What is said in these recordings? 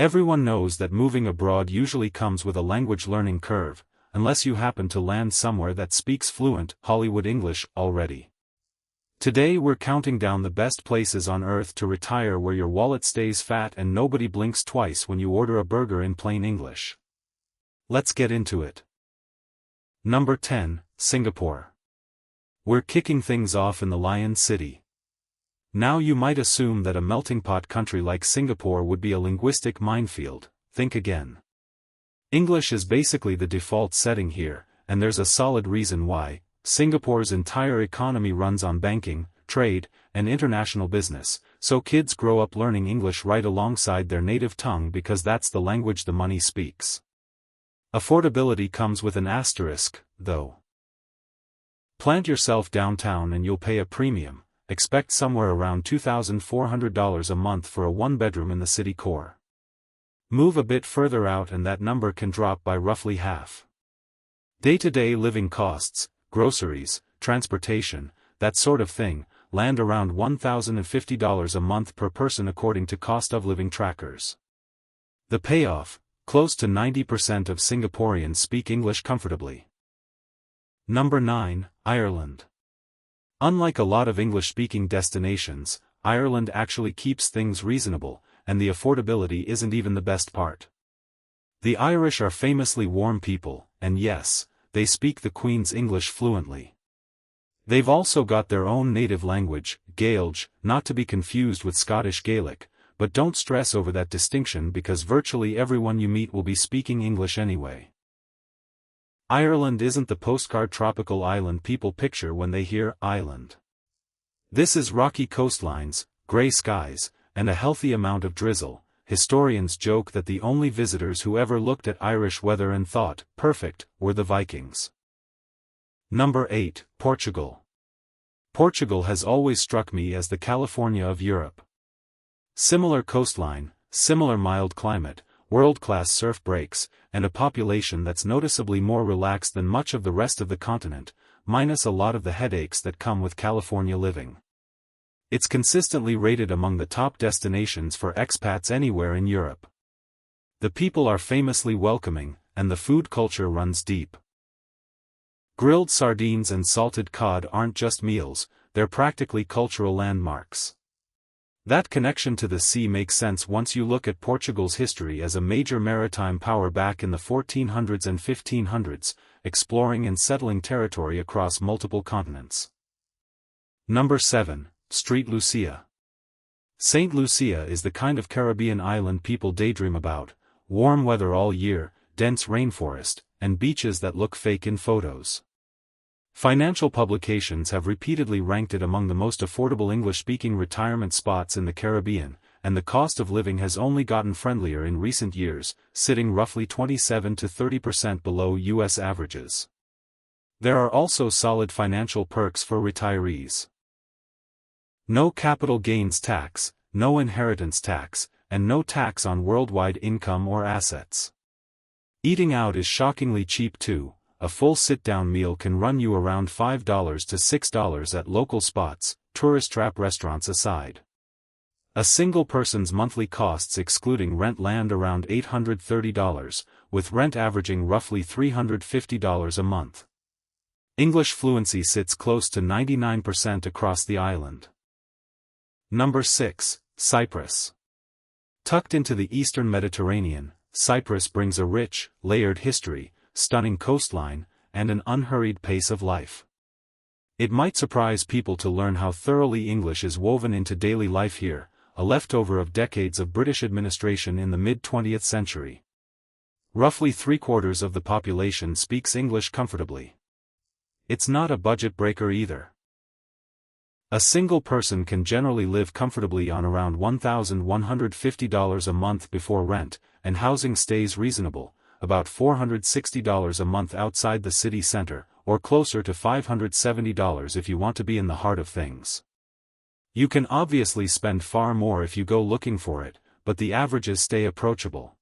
Everyone knows that moving abroad usually comes with a language learning curve, unless you happen to land somewhere that speaks fluent Hollywood English already. Today we're counting down the best places on earth to retire where your wallet stays fat and nobody blinks twice when you order a burger in plain English. Let's get into it. Number 10, Singapore. We're kicking things off in the Lion City. Now you might assume that a melting pot country like Singapore would be a linguistic minefield. Think again. English is basically the default setting here, and there's a solid reason why. Singapore's entire economy runs on banking, trade, and international business, so kids grow up learning English right alongside their native tongue because that's the language the money speaks. Affordability comes with an asterisk, though. Plant yourself downtown and you'll pay a premium. Expect somewhere around $2,400 a month for a one-bedroom in the city core. Move a bit further out and that number can drop by roughly half. Day-to-day living costs, groceries, transportation, that sort of thing, land around $1,050 a month per person according to cost of living trackers. The payoff, close to 90% of Singaporeans speak English comfortably. Number 9, Ireland. Unlike a lot of English-speaking destinations, Ireland actually keeps things reasonable, and the affordability isn't even the best part. The Irish are famously warm people, and yes, they speak the Queen's English fluently. They've also got their own native language, Gaelic, not to be confused with Scottish Gaelic, but don't stress over that distinction because virtually everyone you meet will be speaking English anyway. Ireland isn't the postcard tropical island people picture when they hear island. This is rocky coastlines, grey skies, and a healthy amount of drizzle. Historians joke that the only visitors who ever looked at Irish weather and thought, perfect, were the Vikings. Number 8, Portugal. Portugal has always struck me as the California of Europe. Similar coastline, similar mild climate, world-class surf breaks, and a population that's noticeably more relaxed than much of the rest of the continent, minus a lot of the headaches that come with California living. It's consistently rated among the top destinations for expats anywhere in Europe. The people are famously welcoming, and the food culture runs deep. Grilled sardines and salted cod aren't just meals, they're practically cultural landmarks. That connection to the sea makes sense once you look at Portugal's history as a major maritime power back in the 1400s and 1500s, exploring and settling territory across multiple continents. Number 7. St. Lucia. St. Lucia is the kind of Caribbean island people daydream about: warm weather all year, dense rainforest, and beaches that look fake in photos. Financial publications have repeatedly ranked it among the most affordable English-speaking retirement spots in the Caribbean, and the cost of living has only gotten friendlier in recent years, sitting roughly 27 to 30% below U.S. averages. There are also solid financial perks for retirees. No capital gains tax, no inheritance tax, and no tax on worldwide income or assets. Eating out is shockingly cheap too. A full sit-down meal can run you around $5 to $6 at local spots, tourist trap restaurants aside. A single person's monthly costs excluding rent land around $830, with rent averaging roughly $350 a month. English fluency sits close to 99% across the island. Number 6, Cyprus. Tucked into the eastern Mediterranean, Cyprus brings a rich, layered history, stunning coastline, and an unhurried pace of life. It might surprise people to learn how thoroughly English is woven into daily life here, a leftover of decades of British administration in the mid-20th century. Roughly 3/4 of the population speaks English comfortably. It's not a budget breaker either. A single person can generally live comfortably on around $1,150 a month before rent, and housing stays reasonable, about $460 a month outside the city center, or closer to $570 if you want to be in the heart of things. You can obviously spend far more if you go looking for it, but the averages stay approachable.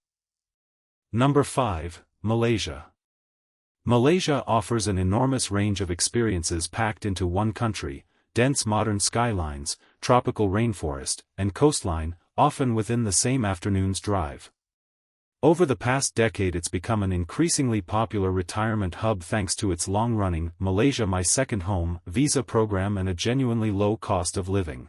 Number 5, Malaysia. Malaysia offers an enormous range of experiences packed into one country: dense modern skylines, tropical rainforest, and coastline, often within the same afternoon's drive. Over the past decade it's become an increasingly popular retirement hub thanks to its long-running Malaysia My Second Home visa program and a genuinely low cost of living.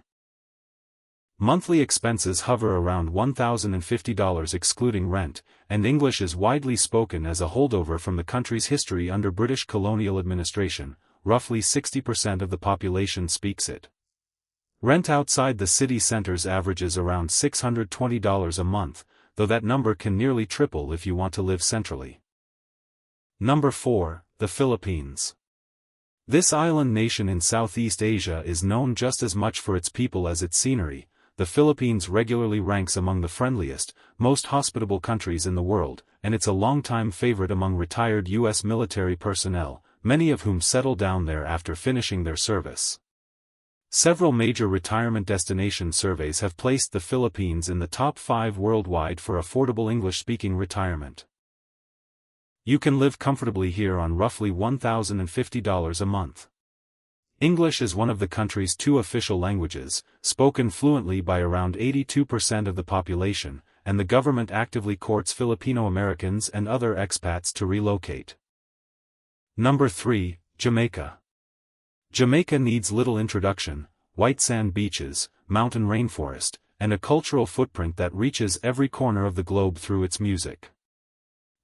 Monthly expenses hover around $1,050 excluding rent, and English is widely spoken as a holdover from the country's history under British colonial administration. Roughly 60% of the population speaks it. Rent outside the city centers averages around $620 a month, though that number can nearly triple if you want to live centrally. Number 4, the Philippines. This island nation in Southeast Asia is known just as much for its people as its scenery. The Philippines regularly ranks among the friendliest, most hospitable countries in the world, and it's a longtime favorite among retired U.S. military personnel, many of whom settle down there after finishing their service. Several major retirement destination surveys have placed the Philippines in the top 5 worldwide for affordable English-speaking retirement. You can live comfortably here on roughly $1,050 a month. English is one of the country's 2 official languages, spoken fluently by around 82% of the population, and the government actively courts Filipino Americans and other expats to relocate. Number 3, Jamaica. Jamaica needs little introduction: white sand beaches, mountain rainforest, and a cultural footprint that reaches every corner of the globe through its music.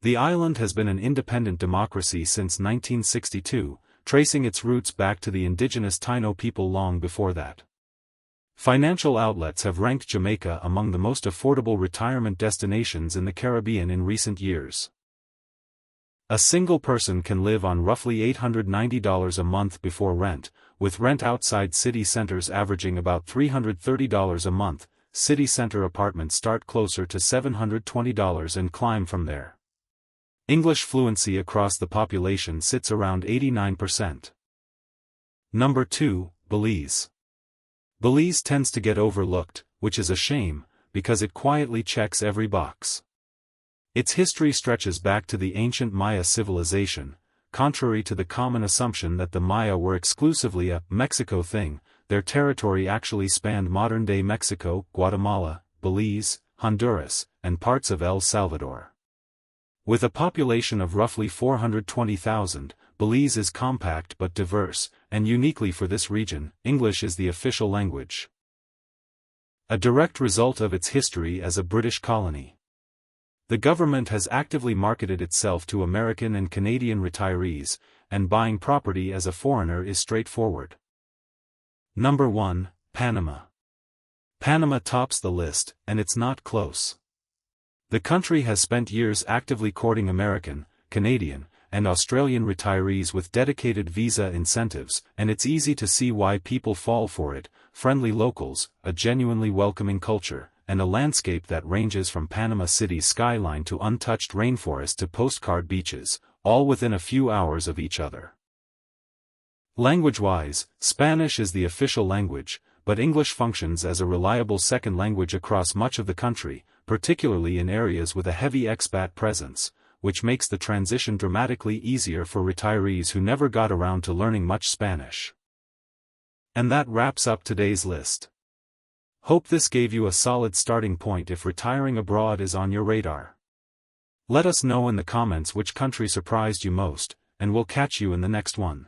The island has been an independent democracy since 1962, tracing its roots back to the indigenous Taino people long before that. Financial outlets have ranked Jamaica among the most affordable retirement destinations in the Caribbean in recent years. A single person can live on roughly $890 a month before rent, with rent outside city centers averaging about $330 a month. City center apartments start closer to $720 and climb from there. English fluency across the population sits around 89%. Number 2, Belize. Belize tends to get overlooked, which is a shame, because it quietly checks every box. Its history stretches back to the ancient Maya civilization. Contrary to the common assumption that the Maya were exclusively a Mexico thing, their territory actually spanned modern-day Mexico, Guatemala, Belize, Honduras, and parts of El Salvador. With a population of roughly 420,000, Belize is compact but diverse, and uniquely for this region, English is the official language. A direct result of its history as a British colony. The government has actively marketed itself to American and Canadian retirees, and buying property as a foreigner is straightforward. Number 1, Panama. Panama tops the list, and it's not close. The country has spent years actively courting American, Canadian, and Australian retirees with dedicated visa incentives, and it's easy to see why people fall for it: friendly locals, a genuinely welcoming culture, and a landscape that ranges from Panama City's skyline to untouched rainforest to postcard beaches, all within a few hours of each other. Language-wise, Spanish is the official language, but English functions as a reliable second language across much of the country, particularly in areas with a heavy expat presence, which makes the transition dramatically easier for retirees who never got around to learning much Spanish. And that wraps up today's list. Hope this gave you a solid starting point if retiring abroad is on your radar. Let us know in the comments which country surprised you most, and we'll catch you in the next one.